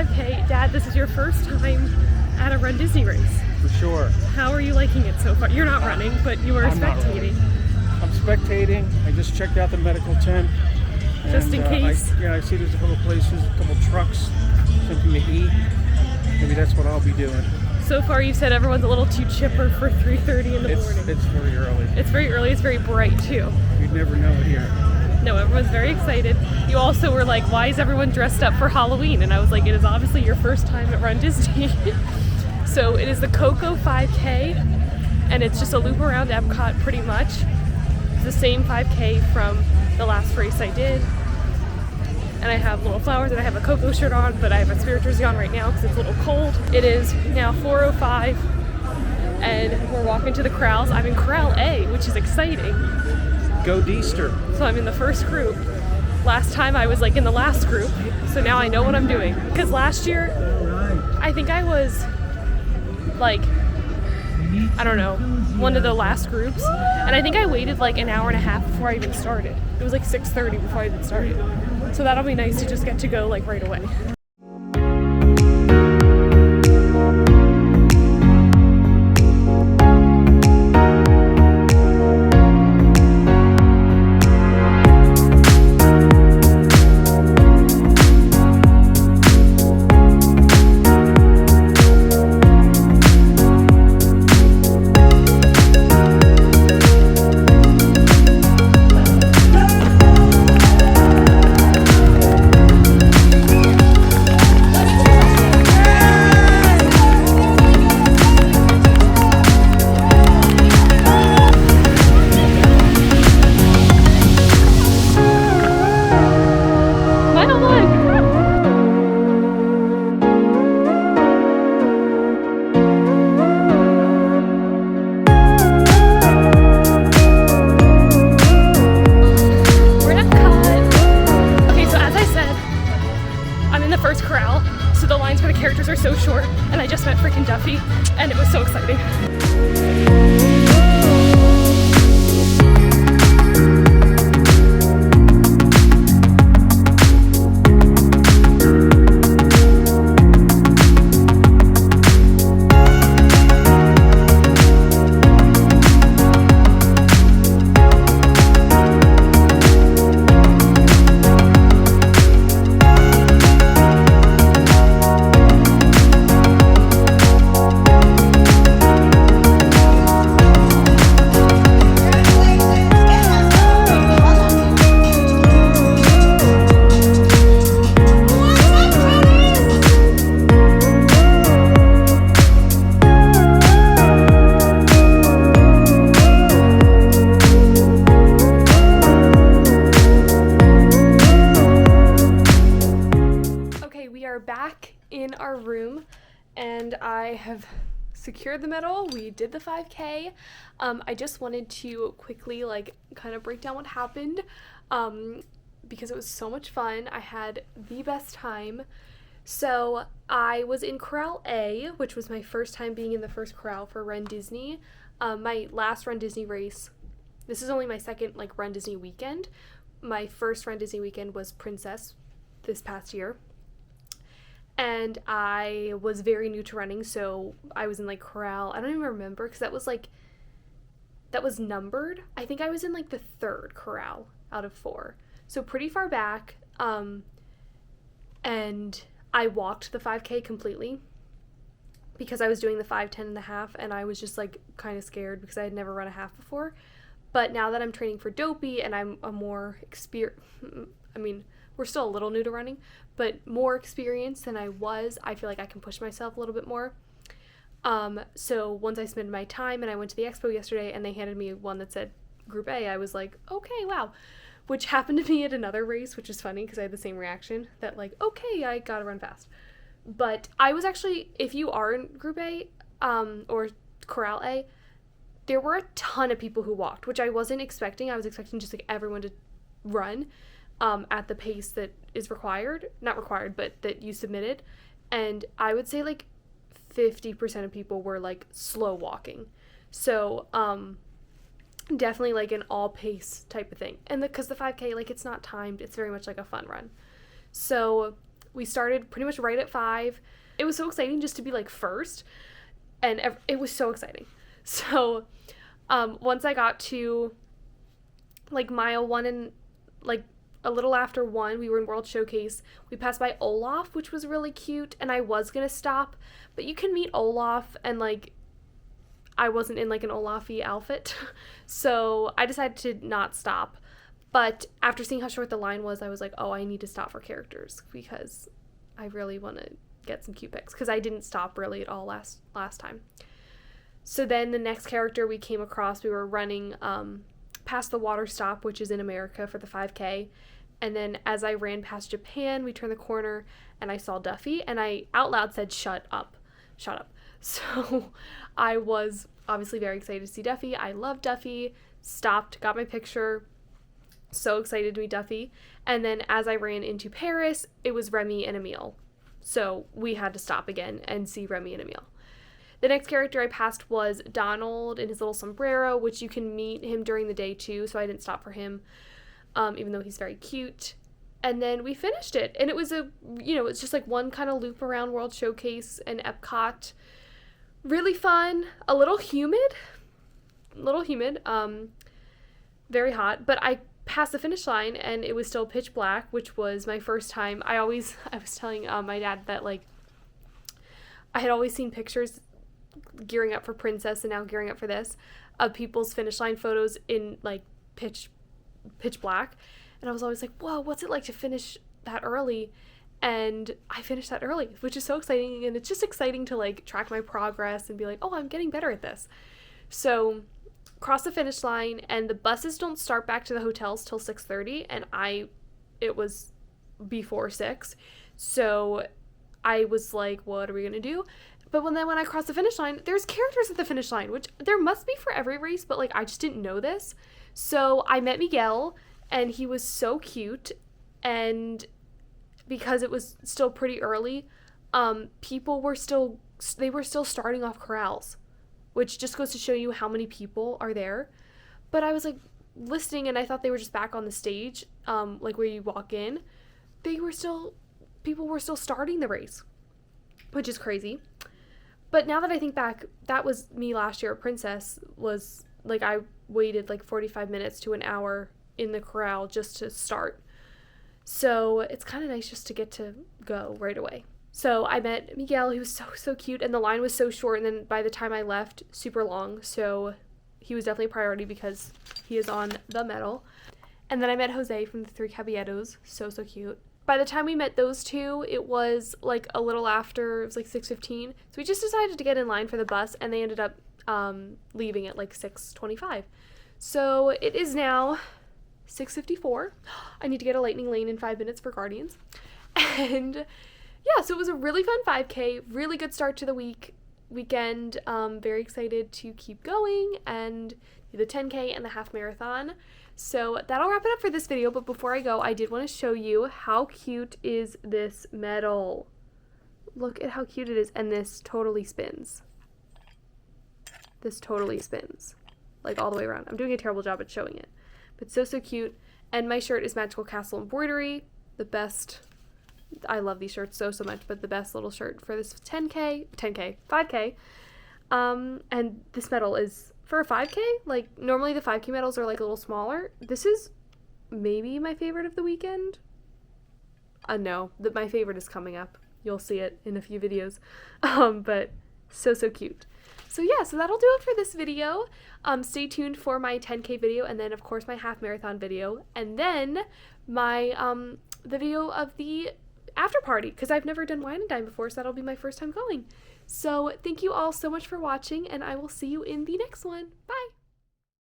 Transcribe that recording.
5K. Dad, this is your first time at a Run Disney race. For sure. How are you liking it so far? You're not running, but you are spectating. I'm spectating. I just checked out the medical tent. Just in case? I see there's a couple places, a couple trucks, something to eat. Maybe that's what I'll be doing. So far you've said everyone's a little too chipper for 3:30 in the morning. It's very early. It's very early. It's very bright too. You'd never know it here. No, everyone's very excited. You also were like, why is everyone dressed up for Halloween? And I was like, it is obviously your first time at Run Disney. So it is the Coco 5K, and it's just a loop around Epcot pretty much. It's the same 5K from the last race I did. And I have little flowers, and I have a Coco shirt on, but I have a Spirit jersey on right now because it's a little cold. It is now 4:05, and we're walking to the Corrals. I'm in Corral A, which is exciting. Go Deirdre. So I'm in the first group. Last time I was like in the last group, so now I know what I'm doing. Because last year, I think I was like, I don't know, one of the last groups. And I think I waited like an hour and a half before I even started. It was like 6:30 before I even started. So that'll be nice to just get to go like right away. Characters are so short, and I just met freaking Duffy, and it was so exciting. Back in our room, and I have secured the medal. We did the 5K. I just wanted to quickly like kind of break down what happened because it was so much fun. I had the best time. So I was in Corral A, which was my first time being in the first corral for Run Disney. My last Run Disney race, this is only my second like Run Disney weekend. My first Run Disney weekend was Princess this past year. And I was very new to running, so I was in like Corral. I don't even remember because that was numbered. I think I was in like the third corral out of 4. So pretty far back. And I walked the 5K completely because I was doing the 5, 10 and a half, and I was just like kind of scared because I had never run a half before. But now that I'm training for Dopey and I'm a more we're still a little new to running, but more experienced than I was, I feel like I can push myself a little bit more. So once I submitted my time and I went to the expo yesterday and they handed me one that said Group A, I was like, okay, wow. Which happened to me at another race, which is funny because I had the same reaction that like, okay, I gotta run fast. But I was actually, if you are in Group A or Corral A, there were a ton of people who walked, which I wasn't expecting. I was expecting just like everyone to run at the pace that is not required, but that you submitted. And I would say like 50% of people were like slow walking. So definitely like an all pace type of thing. And because the 5K, like it's not timed, it's very much like a fun run. So We started pretty much right at 5. It was so exciting just to be like first, and it was so exciting. So once I got to like mile 1 and like a little after 1, we were in World Showcase. We passed by Olaf, which was really cute, and I was gonna stop, but you can meet Olaf, and like I wasn't in like an Olaf-y outfit, so I decided to not stop. But after seeing how short the line was, I was like, oh, I need to stop for characters because I really want to get some cute pics, because I didn't stop really at all last time. So then the next character we came across, we were running past the water stop, which is in America, for the 5K. And then as I ran past Japan, we turned the corner and I saw Duffy, and I out loud said, shut up. So I was obviously very excited to see Duffy. I love Duffy. Stopped, got my picture. So excited to meet Duffy. And then as I ran into Paris, it was Remy and Emile. So we had to stop again and see Remy and Emile. The next character I passed was Donald in his little sombrero, which you can meet him during the day too, so I didn't stop for him, even though he's very cute. And then we finished it, and it was it's just like one kind of loop around World Showcase and Epcot. Really fun, a little humid, very hot, but I passed the finish line and it was still pitch black, which was my first time. I was telling my dad that like I had always seen pictures gearing up for Princess and now gearing up for this of people's finish line photos in like pitch black, and I was always like, whoa, what's it like to finish that early? And I finished that early, which is so exciting, and it's just exciting to like track my progress and be like, oh, I'm getting better at this. So cross the finish line, and the buses don't start back to the hotels till 6:30, and it was before 6, so I was like, what are we gonna do? But when I crossed the finish line, there's characters at the finish line, which there must be for every race, but like I just didn't know this. So I met Miguel, and he was so cute, and because it was still pretty early, people were still starting off Corrals, which just goes to show you how many people are there. But I was like listening, and I thought they were just back on the stage, like where you walk in. People were still starting the race, which is crazy. But now that I think back, that was me last year at Princess. Was like I waited like 45 minutes to an hour in the corral just to start. So it's kind of nice just to get to go right away. So I met Miguel. He was so cute, and the line was so short, and then by the time I left, super long. So he was definitely a priority because he is on the medal. And then I met Jose from the Three Caballeros. So cute. By the time we met those two, it was like a little after, it was like 6:15. So we just decided to get in line for the bus, and they ended up leaving at like 6:25. So it is now 6:54. I need to get a lightning lane in 5 minutes for Guardians. And yeah, so it was a really fun 5K, really good start to the weekend. Very excited to keep going and do the 10K and the half marathon. So that'll wrap it up for this video, but before I go, I did want to show you how cute is this medal. Look at how cute it is, and this totally spins. Like all the way around. I'm doing a terrible job at showing it, but so cute. And my shirt is Magical Castle embroidery, the best. I love these shirts so much, but the best little shirt for this 5K. And this medal is for a 5K. Like normally the 5K medals are like a little smaller. This is maybe my favorite of the weekend. No, my favorite is coming up. You'll see it in a few videos. But so cute. So yeah, so that'll do it for this video. Stay tuned for my 10K video, and then of course my half marathon video, and then my the video of the after party, because I've never done Wine and Dine before, so that'll be my first time going. So thank you all so much for watching, and I will see you in the next one. Bye!